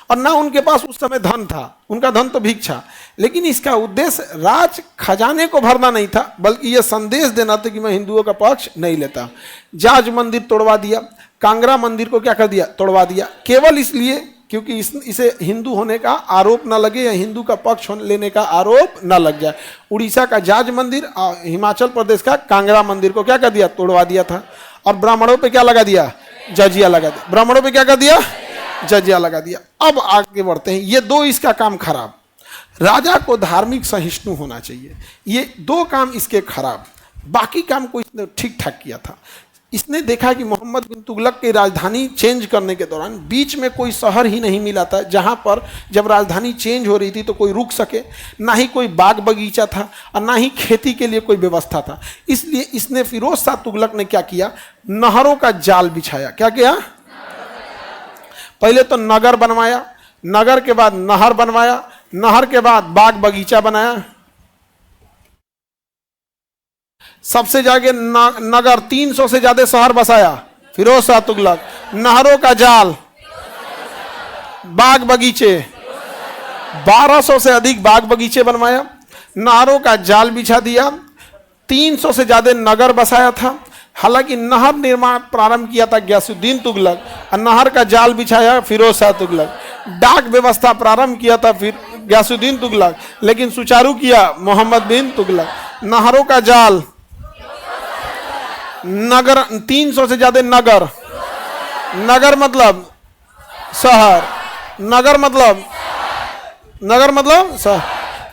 और ना उनके पास उस समय धन था। उनका धन तो भिक्षा। लेकिन इसका उद्देश्य राज खजाने को भरना नहीं था, बल्कि यह संदेश देना था कि मैं हिंदुओं का पक्ष नहीं लेता। जाज मंदिर तोड़वा दिया, कांगड़ा मंदिर को क्या कर दिया? तोड़वा दिया, केवल इसलिए क्योंकि इसे हिंदू होने का आरोप न लगे या हिंदू का पक्ष लेने का आरोप न लग जाए। उड़ीसा का जाज मंदिर और हिमाचल प्रदेश का कांगड़ा मंदिर को क्या कर दिया? तोड़वा दिया था। और ब्राह्मणों पे क्या लगा दिया? जजिया लगा दिया। ब्राह्मणों पे क्या कर दिया? जजिया लगा दिया। अब आगे बढ़ते हैं। ये दो इसका काम खराब। राजा को धार्मिक सहिष्णु होना चाहिए, ये दो काम इसके खराब। बाकी काम को इसने ठीक ठाक किया था। इसने देखा कि मोहम्मद बिन तुगलक की राजधानी चेंज करने के दौरान बीच में कोई शहर ही नहीं मिला था जहां पर जब राजधानी चेंज हो रही थी तो कोई रुक सके, ना ही कोई बाग बगीचा था और ना ही खेती के लिए कोई व्यवस्था था। इसलिए इसने फिरोज शाह तुगलक ने क्या किया? नहरों का जाल बिछाया। क्या किया? पहले तो नगर बनवाया, नगर के बाद नहर बनवाया, नहर के बाद बाग बगीचा बनाया। सबसे जाके नगर 300 से ज्यादा शहर बसाया फिरोज शाह तुगलक। नहरों का जाल, बाग बगीचे, 1200 से अधिक बाग बगीचे बनवाया, नहरों का जाल बिछा दिया, 300 से ज्यादा नगर बसाया था। हालांकि नहर निर्माण प्रारंभ किया था गयासुद्दीन तुगलक और नहर का जाल बिछाया फिरोज शाह तुगलक। डाक व्यवस्था प्रारंभ किया था फिर गयासुद्दीन तुगलक, लेकिन सुचारू किया मोहम्मद बिन तुगलक। नहरों का जाल, नगर, 300 से ज्यादा नगर, नगर मतलब शहर, नगर मतलब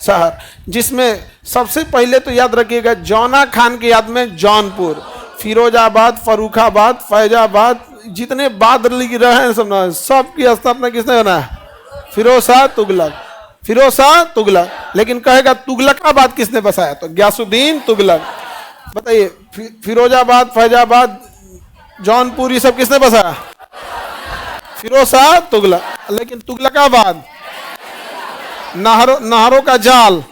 शहर, जिसमें सबसे पहले तो याद रखिएगा जौना खान की याद में जौनपुर, फिरोजाबाद, फर्रुखाबाद, फैजाबाद, जितने बाद लिख रहे हैं सबकी स्थापना किसने बना है? फिरोज शाह तुगलक। फिरोज शाह तुगलक। लेकिन कहेगा तुगलकाबाद किसने बसाया? तो गयासुद्दीन तुगलक। बताइए, फिरोजाबाद, फैजाबाद, जौनपुर, ये सब किसने बसाया? फिरोज शाह तुगलक। लेकिन तुगलकाबाद, नहरों का जाल,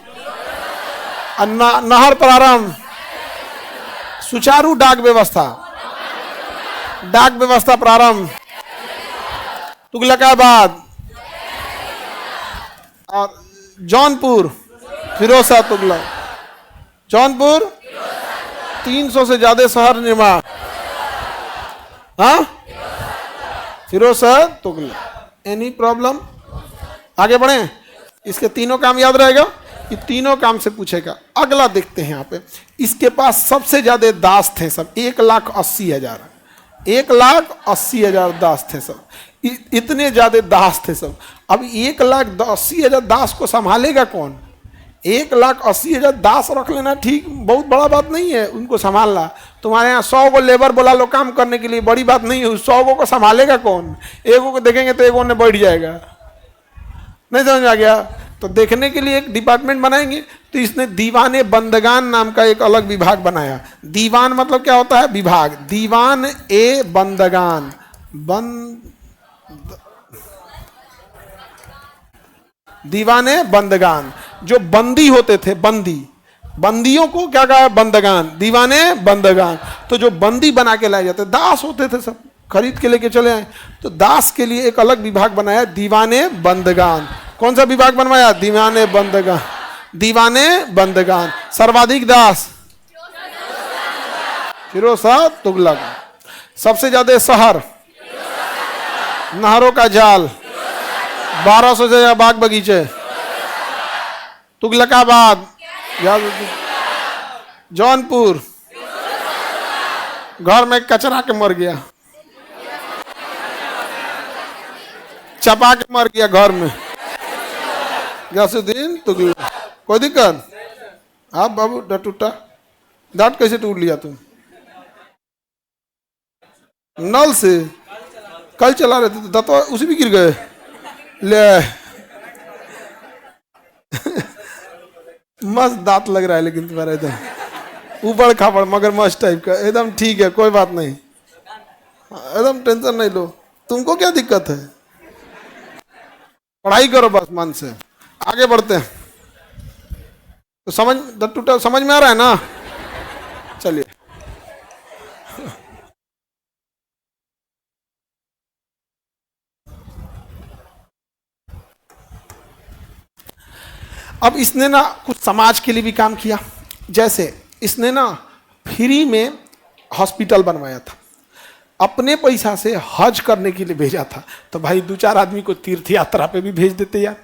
नहर प्रारंभ, सुचारू डाक व्यवस्था प्रारंभ, तुगलकाबाद, और जौनपुर फिरोज शाह तुगलक। जौनपुर 300 से ज्यादा शहर निर्माण, हाँ, फिरोज शाह तुगलक। Any problem? आगे बढ़े। इसके तीनों काम याद रहेगा, ये तीनों काम से पूछेगा। अगला देखते हैं यहाँ पे, इसके पास सबसे ज्यादा दास थे सब, 1,80,000, 1,80,000 दास थे सब, इतने ज्यादा दास थे सब। अब 1,80,000 दास को संभालेगा कौन? 1,80,000 दास रख लेना ठीक, बहुत बड़ा बात नहीं है उनको संभालना। तुम्हारे यहाँ 100 को लेबर बुला लो काम करने के लिए, बड़ी बात नहीं है। 100 को संभालेगा कौन? एगो को देखेंगे तो एगो ने बैठ जाएगा। नहीं समझ आ गया? तो देखने के लिए एक डिपार्टमेंट बनाएंगे। तो इसने दीवाने बंदगान नाम का एक अलग विभाग बनाया। दीवान मतलब क्या होता है? विभाग। दीवान ए बंदगान, दीवाने बंदगान, जो बंदी होते थे, बंदियों को क्या कहा? बंदगान, दीवाने बंदगान। तो जो बंदी बना के लाए जाते, दास होते थे सब, खरीद के लेके चले आए। तो दास के लिए एक अलग विभाग बनाया, दीवाने बंदगान। कौन सा विभाग बनवाया? दीवाने बंदगान, दीवाने बंदगान। सर्वाधिक दास फिरोज शाह तुगलक। सबसे ज्यादा शहर, नहरों का जाल, 1200 से ज्यादा बाग बगीचे, तुगलकाबाद, जौनपुर, घर में कचरा के मर गया, चपा के मर गया घर में, गयासुद्दीन तुगलक। कोई दिक्कत? आप बाबू टूटा दांत कैसे टूट लिया तुम? नल से कल चला रहे थे तो दांत उसी भी गिर गए। ले मस्त दांत लग रहा है लेकिन तुम्हारा एकदम ऊबड़ खाबड़ मगरमच्छ टाइप का, एकदम ठीक है, कोई बात नहीं, एकदम टेंशन नहीं लो। तुमको क्या दिक्कत है? पढ़ाई करो बस मन से। आगे बढ़ते हैं। तो समझ में आ रहा है ना? चलिए, अब इसने ना कुछ समाज के लिए भी काम किया। जैसे इसने ना फ्री में हॉस्पिटल बनवाया था, अपने पैसा से हज करने के लिए भेजा था। तो भाई 2-4 आदमी को तीर्थ यात्रा पे भी भेज देते यार।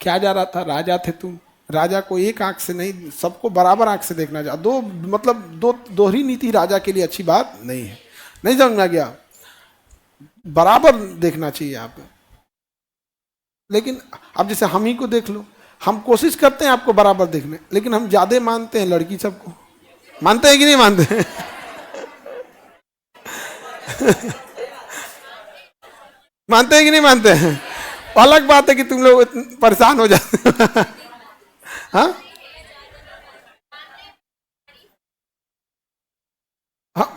क्या जा रहा था? राजा थे तुम, राजा को एक आंख से नहीं, सबको बराबर आंख से देखना चाहिए। दोहरी नीति राजा के लिए अच्छी बात नहीं है। नहीं समझ में आ गया? बराबर देखना चाहिए आप। लेकिन अब जैसे हम ही को देख लो, हम कोशिश करते हैं आपको बराबर देखने, लेकिन हम ज्यादा मानते हैं लड़की सबको। मानते हैं कि नहीं मानते हैं? मानते हैं कि नहीं मानते हैं? अलग बात है कि तुम लोग परेशान हो जाते हैं। हाँ?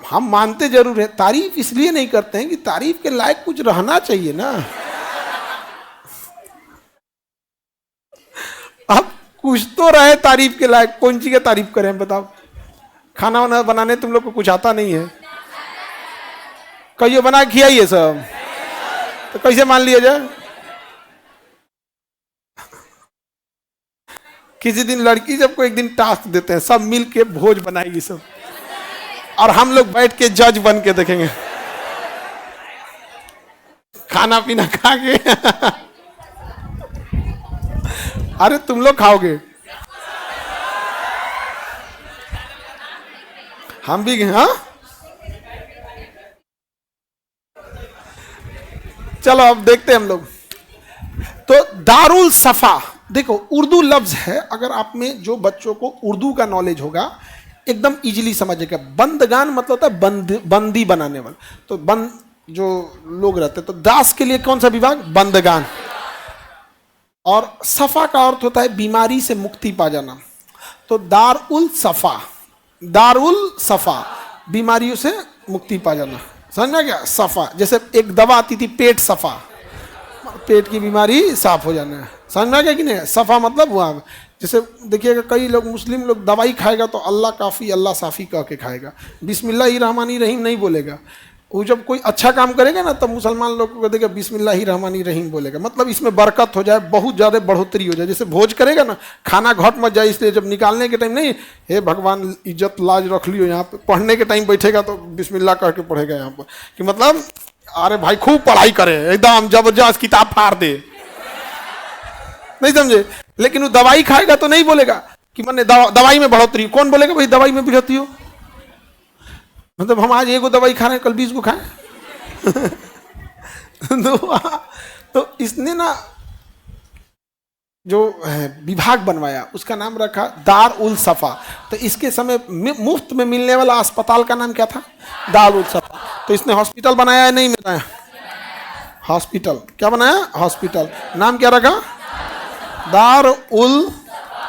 हम मानते जरूर है, तारीफ इसलिए नहीं करते हैं कि तारीफ के लायक कुछ रहना चाहिए ना। अब कुछ तो रहे तारीफ के लायक। कौन सी की तारीफ करें बताओ? खाना वाना बनाने तुम लोग को कुछ आता नहीं है? कहिए बना खियाइए सब, तो कैसे मान लिया जाए? किसी दिन लड़की सबको एक दिन टास्क देते हैं, सब मिल के भोज बनाएगी सब, और हम लोग बैठ के जज बन के देखेंगे, खाना पीना खा के। अरे तुम लोग खाओगे, हम भी। हाँ, चलो अब देखते हैं हम लोग। तो दारुल सफा, देखो उर्दू लफ्ज है, अगर आप में जो बच्चों को उर्दू का नॉलेज होगा एकदम इजीली समझेगा। बंदगान मतलब होता है बंदी बनाने वाला। तो बंद जो लोग रहते हैं, तो दास के लिए कौन सा विभाग? बंदगान। और सफा का अर्थ होता है बीमारी से मुक्ति पा जाना। तो दारुल सफा, दारुल सफा, बीमारियों से मुक्ति पा जाना। समझ में क्या? सफा, जैसे एक दवा आती थी पेट सफा, पेट की बीमारी साफ हो जाना है। समझ में आ गया कि नहीं? सफा मतलब हुआ। जैसे देखिएगा कई लोग, मुस्लिम लोग दवाई खाएगा तो अल्लाह काफ़ी अल्लाह साफ़ी कह के खाएगा, बिस्मिल्लाहिर्रहमानिर्रहीम नहीं बोलेगा। वो जब कोई अच्छा काम करेगा ना तब मुसलमान लोग को देगा बिस्मिल्लाहिर्रहमानिर्रहीम बोलेगा, मतलब इसमें बरकत हो जाए, बहुत ज़्यादा बढ़ोतरी हो जाए। जैसे भोज करेगा ना, खाना घट मत जाए, इसलिए जब निकालने के टाइम नहीं, हे भगवान इज्जत लाज रख लियो, यहाँ पे पढ़ने के टाइम बैठेगा तो बिस्मिल्लाह कह के पढ़ेगा यहाँ पर, कि मतलब अरे भाई खूब पढ़ाई करे, एकदम जबरदस्त किताब फाड़ दे, नहीं समझे। लेकिन वो दवाई खाएगा तो नहीं बोलेगा कि मैंने दवाई में बढ़ोतरी। कौन बोलेगा भाई दवाई में बढ़ोतरी हो, मतलब हम आज एगो दवाई खा रहे हैं कल 20 को खाएं। तो इसने ना जो विभाग बनवाया उसका नाम रखा दार उल सफा। तो इसके समय मुफ्त में मिलने वाला अस्पताल का नाम क्या था? दार उल सफा। तो इसने हॉस्पिटल बनाया है नहीं बनाया? हॉस्पिटल क्या बनाया? हॉस्पिटल। नाम क्या रखा? दार उल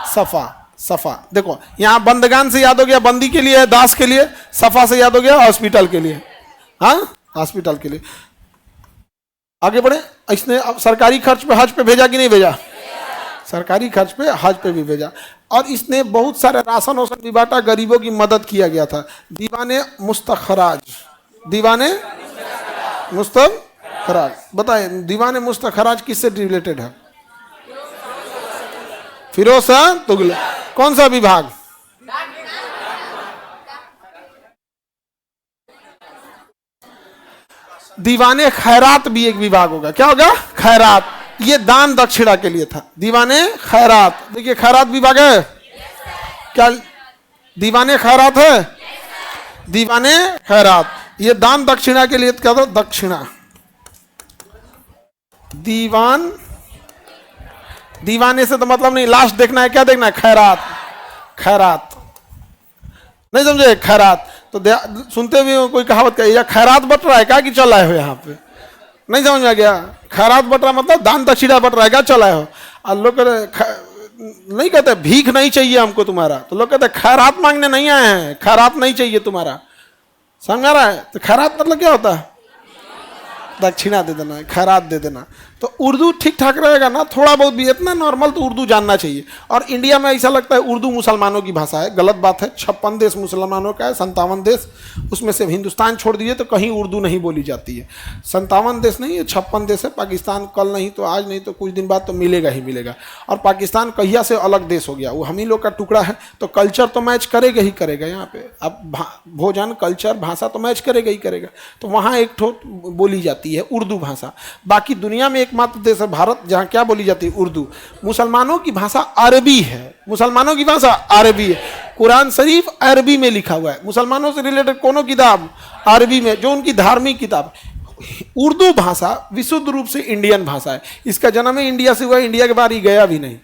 सफा। सफा देखो यहाँ बंदगान से याद हो गया बंदी के लिए, दास के लिए, सफा से याद हो गया हॉस्पिटल के लिए। हाँ हॉस्पिटल के लिए। आगे बढ़े। इसने अब सरकारी खर्च पे हज पे भेजा कि नहीं भेजा? सरकारी खर्च पे हज पे भी भेजा। और इसने बहुत सारे राशन वासन भी बांटा, गरीबों की मदद किया गया था। दीवाने मुस्तखराज, दीवाने मुस्तखराज बताए, दीवाने मुस्तखराज किससे रिलेटेड है? फिरोज शाह तुगलक। कौन सा विभाग? दीवाने खैरात भी एक विभाग होगा। क्या होगा? खैरात। ये दान दक्षिणा के लिए था। दीवाने खैरात, देखिए खैरात विभाग है क्या? दीवाने खैरात है, दीवाने खैरात। ये दान दक्षिणा के लिए क्या था? दक्षिणा। दीवान, दीवाने से तो मतलब नहीं, लास्ट देखना है, क्या देखना है? खैरात। खैरात नहीं समझे? खैरात। तो सुनते भी कोई कहावत का, या खैरात बट रहा है क्या कि चल रहे हो यहाँ पे? नहीं समझ में आ गया? खैरात बट रहा मतलब दान दक्षिणा बट रहा है क्या चल रहे हो? और लोग नहीं कहते भीख नहीं चाहिए हमको तुम्हारा, तो लोग कहते खैरात मांगने नहीं आए हैं, खैरात नहीं चाहिए तुम्हारा। समझ आ रहा है? तो खैरात मतलब क्या होता है? दक्षिणा दे देना, खैरात दे देना। तो उर्दू ठीक ठाक रहेगा ना, थोड़ा बहुत भी, इतना नॉर्मल तो उर्दू जानना चाहिए। और इंडिया में ऐसा लगता है उर्दू मुसलमानों की भाषा है, गलत बात है। 56 देश मुसलमानों का है, 57 देश, उसमें से हिंदुस्तान छोड़ दीजिए तो कहीं उर्दू नहीं बोली जाती है। 57 देश नहीं है, 56 देश है। पाकिस्तान कल नहीं तो आज नहीं तो कुछ दिन बाद तो मिलेगा ही मिलेगा। और पाकिस्तान कहिया से अलग देश हो गया, वो हम ही लोग का टुकड़ा है, तो कल्चर तो मैच करेगा ही करेगा। यहाँ पे अब भोजन कल्चर भाषा तो मैच करेगा ही करेगा। तो वहाँ एक ठो बोली जाती है उर्दू भाषा। बाकी दुनिया में एकमात्र देश है भारत जहां क्या बोली जाती है? उर्दू। मुसलमानों की भाषा अरबी है, मुसलमानों की भाषा अरबी है। कुरान शरीफ अरबी में लिखा हुआ है। मुसलमानों से रिलेटेड कोनो किताब अरबी में, जो उनकी धार्मिक किताब। उर्दू भाषा विशुद्ध रूप से इंडियन भाषा है। इसका जन्म ही इंडिया से हुआ, इंडिया के बाहर ही गया भी नहीं।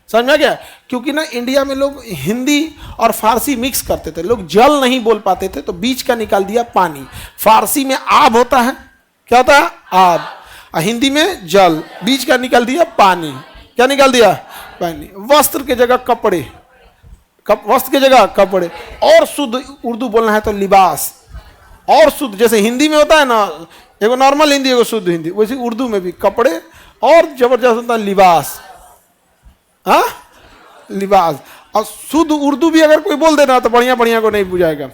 समझ में क्या? क्योंकि ना इंडिया में लोग हिंदी और फारसी मिक्स करते थे, लोग जल नहीं बोल पाते थे, तो बीच का निकाल दिया पानी। फारसी में आब होता है, क्या होता है? आब। हिंदी में जल, बीच का निकाल दिया पानी। क्या निकाल दिया? पानी। वस्त्र के जगह कपड़े, वस्त्र के जगह कपड़े। और शुद्ध उर्दू बोलना है तो लिबास। और शुद्ध, जैसे हिंदी में होता है ना एगो नॉर्मल हिंदी एगो शुद्ध हिंदी, वैसे उर्दू में भी कपड़े और जबरदस्त होता है लिबास। हाँ लिबास। और शुद्ध उर्दू भी अगर कोई बोल देना तो बढ़िया बढ़िया को नहीं बुझाएगा।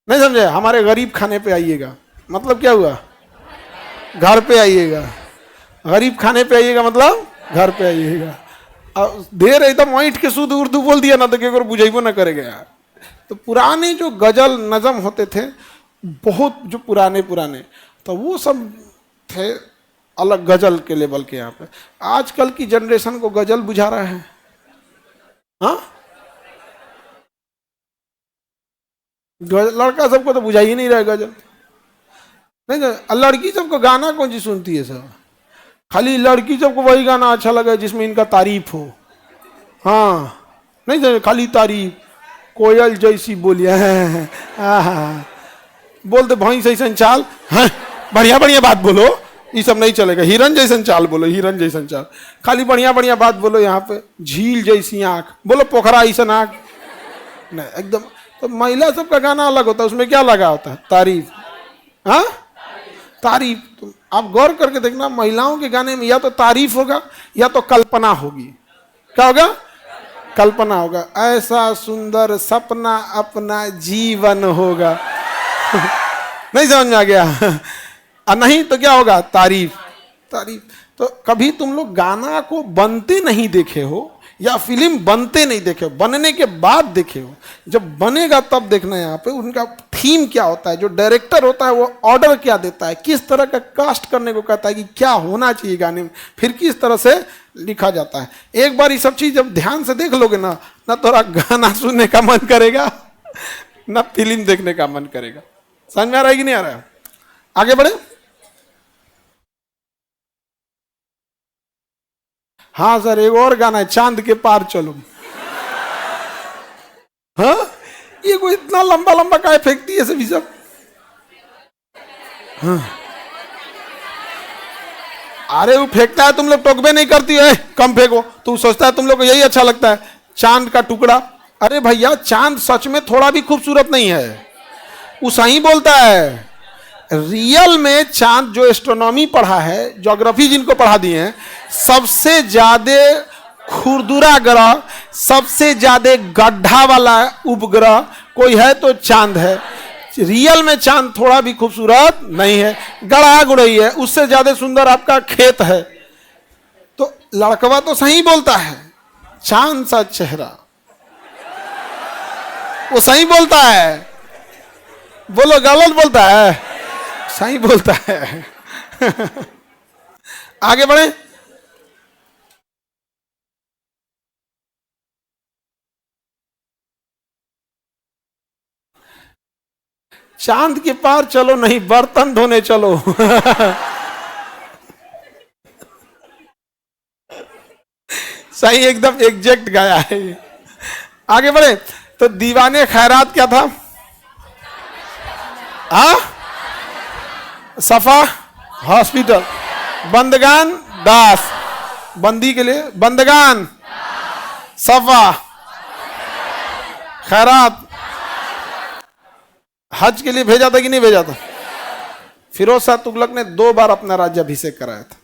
नहीं समझे? हमारे गरीब खाने पे आइएगा, मतलब क्या हुआ? घर पे आइएगा। गरीब खाने पे आइएगा मतलब घर पे आइएगा। और देर एकदम ऐंठ के शुद्ध उर्दू बोल दिया ना तो केवल बुझेबो ना करेगा यार। तो पुराने जो गजल नज़म होते थे, बहुत जो पुराने तो वो सब थे अलग गजल के लेवल के। यहाँ पे आजकल की जनरेशन को गजल बुझा रहा है। हाँ लड़का सबको तो बुझा ही नहीं रहा है गजल। नहीं, लड़की सबको गाना कौन सी सुनती है सब? खाली लड़की सबको वही गाना अच्छा लगा जिसमें इनका तारीफ हो। हाँ नहीं, खाली तारीफ, कोयल जैसी बोलिया है, बोलते भैंस जैसन चाल, हाँ बढ़िया बढ़िया बात बोलो, ये सब नहीं चलेगा। हिरन जैसन चाल बोलो, हिरन जैसन चाल, खाली बढ़िया बढ़िया बात बोलो। यहाँ पे झील जैसी आँख बोलो, पोखरा ऐसा आँख नहीं, एकदम। तो महिला सबका गाना अलग होता है, उसमें क्या लगा होता है? तारीफ। हाँ तारीफ। तो आप गौर करके देखना, महिलाओं के गाने में या तो तारीफ होगा या तो कल्पना होगी। क्या होगा? कल्पना होगा। ऐसा सुंदर सपना अपना जीवन होगा। नहीं समझ में आ गया? और नहीं तो क्या होगा? तारीफ। तारीफ। तो कभी तुम लोग गाना को बनते नहीं देखे हो या फिल्म बनते नहीं देखे हो, बनने के बाद देखे हो। जब बनेगा तब देखना यहाँ पे उनका थीम क्या होता है, जो डायरेक्टर होता है वो ऑर्डर क्या देता है, किस तरह का कास्ट करने को कहता है कि क्या होना चाहिए गाने में, फिर किस तरह से लिखा जाता है। एक बार ये सब चीज जब ध्यान से देख लोगे ना, ना थोड़ा गाना सुनने का मन करेगा ना फिल्म देखने का मन करेगा। समझ में आ रहा है कि नहीं आ रहा है? आगे बढ़े। हाँ सर, एक और गाना है, चांद के पार चलो। हाँ, ये कोई इतना लंबा लंबा काय फेंकती है सभी सब? हाँ, अरे वो फेंकता है, तुम लोग टोकबे नहीं करती है, कम फेंको। तू सोचता है तुम लोग को यही अच्छा लगता है, चांद का टुकड़ा। अरे भैया, चांद सच में थोड़ा भी खूबसूरत नहीं है, वो सही बोलता है। रियल में चांद, जो एस्ट्रोनॉमी पढ़ा है, ज्योग्राफी जिनको पढ़ा दिए हैं, सबसे ज्यादा खुरदुरा ग्रह, सबसे ज्यादा गड्ढा वाला उपग्रह कोई है तो चांद है। रियल में चांद थोड़ा भी खूबसूरत नहीं है, गड़ा गुड़ई है, उससे ज्यादा सुंदर आपका खेत है। तो लड़कवा तो सही बोलता है, चांद सा चेहरा, वो सही बोलता है। बोलो गलत बोलता है? सही बोलता है। आगे बढ़े। चांद के पार चलो नहीं, बर्तन धोने चलो। सही, एकदम एग्जैक्ट गाया है। आगे बढ़े। तो दीवाने खैरात क्या था? सफा हॉस्पिटल, बंदगान दास, बंदी के लिए बंदगान, सफा खैरात। हज के लिए भेजा था कि नहीं भेजा था? फिरोज शाह तुगलक ने 2 बार अपना राज्याभिषेक कराया था।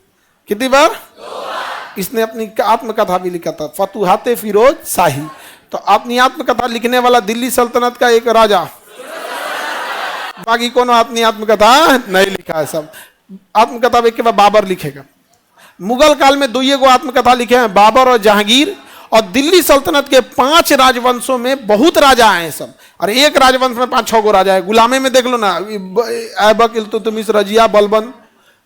कितनी बार? 2 बार। इसने अपनी आत्मकथा भी लिखा था, फतुहाते फिरोज शाही। तो अपनी आत्मकथा लिखने वाला दिल्ली सल्तनत का एक राजा, बाकी कोनो अपनी आत्मकथा नहीं लिखा है। सब आत्मकथा के बाद बाबर लिखेगा। मुगल काल में 2 गो आत्मकथा लिखे हैं, बाबर और जहांगीर। और दिल्ली सल्तनत के 5 राजवंशों में बहुत राजा आए सब, और एक राजवंश में 5-6 गो राजा है। गुलामे में देख लो ना, ऐबक, इल्तुतमिश, रजिया, बलबन,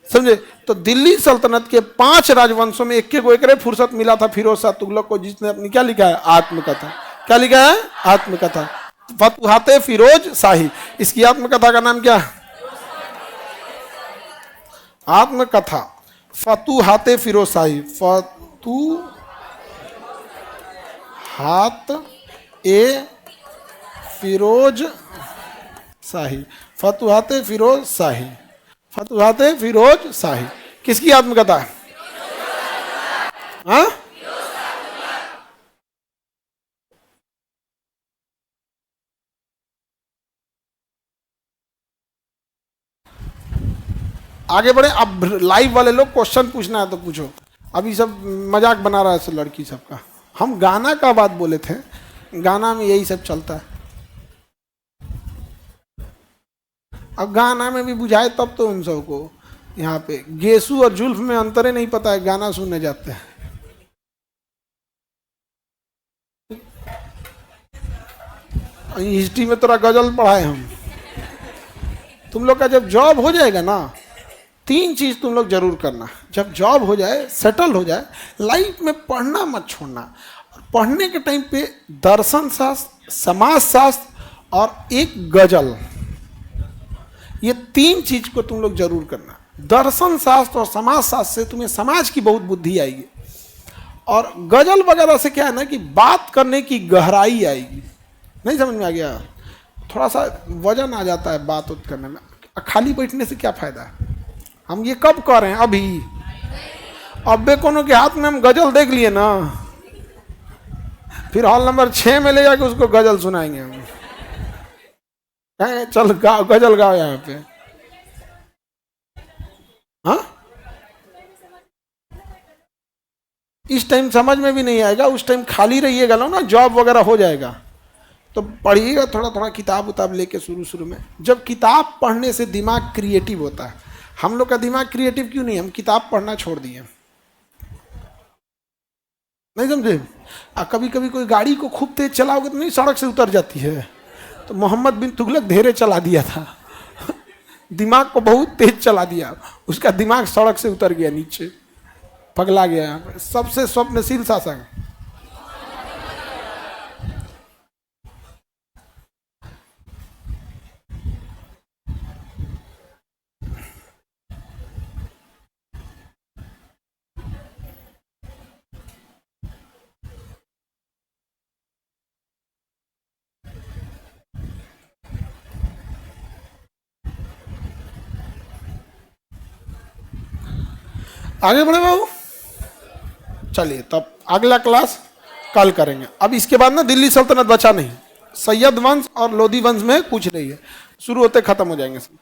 समझे? तो दिल्ली सल्तनत के 5 राजवंशों में एक गो एक फुर्सत मिला था फिरोज शाह तुगलक को, जिसने अपनी क्या लिखा है? आत्मकथा। क्या लिखा है? आत्मकथा, फतुहाते फिरोज शाही। इसकी आत्मकथा का नाम क्या? आत्मकथा फतुहाते फिरोज शाही। फतुहात ए फिरोज शाही, फतुहाते फिरोज शाही, फतुहाते फिरोज शाही। किसकी आत्मकथा है? हाँ, आगे बढ़े। अब लाइव वाले लोग क्वेश्चन पूछना है तो पूछो। अभी सब मजाक बना रहा है सब लड़की सबका। हम गाना का बात बोले थे, गाना में यही सब चलता है। अब गाना में भी बुझाए तब तो उन सबको यहाँ पे गेसू और जुल्फ में अंतरे नहीं पता है, गाना सुनने जाते हैं। हिस्ट्री में थोड़ा गजल पढ़ाए हम। तुम लोग का जब जॉब हो जाएगा ना, 3 चीज तुम लोग जरूर करना। जब जॉब हो जाए, सेटल हो जाए, लाइफ में पढ़ना मत छोड़ना। और पढ़ने के टाइम पे दर्शन शास्त्र, समाज शास्त्र और एक गजल, ये 3 चीज को तुम लोग जरूर करना। दर्शन शास्त्र और समाज शास्त्र से तुम्हें समाज की बहुत बुद्धि आएगी, और गजल वगैरह से क्या है ना कि बात करने की गहराई आएगी। नहीं समझ में आ गया? थोड़ा सा वजन आ जाता है बात करने में। खाली बैठने से क्या फायदा है? हम ये कब कर रहे हैं? अभी अब्बे कोनो के हाथ में हम गजल देख लिए ना, फिर हॉल नंबर 6 में ले जाके उसको गजल सुनाएंगे हम। चल गाओ, गजल गाओ यहाँ पे। हाँ, इस टाइम समझ में भी नहीं आएगा, उस टाइम खाली रहिएगा ना, जॉब वगैरह हो जाएगा तो पढ़िएगा थोड़ा थोड़ा किताब उताब लेके शुरू शुरू में। जब किताब पढ़ने से दिमाग क्रिएटिव होता है। हम लोग का दिमाग क्रिएटिव क्यों नहीं, हम किताब पढ़ना छोड़ दिए, नहीं समझे। कभी कभी कोई गाड़ी को खूब तेज चलाओगे तो नहीं सड़क से उतर जाती है। तो मोहम्मद बिन तुगलक धीरे चला दिया था, दिमाग को बहुत तेज चला दिया, उसका दिमाग सड़क से उतर गया नीचे, पगला गया। सबसे स्वप्नशील शासक। आगे बढ़े बाबू, चलिए तब अगला क्लास कल करेंगे। अब इसके बाद ना दिल्ली सल्तनत बचा नहीं, सैयद वंश और लोधी वंश में कुछ नहीं है, शुरू होते खत्म हो जाएंगे सब।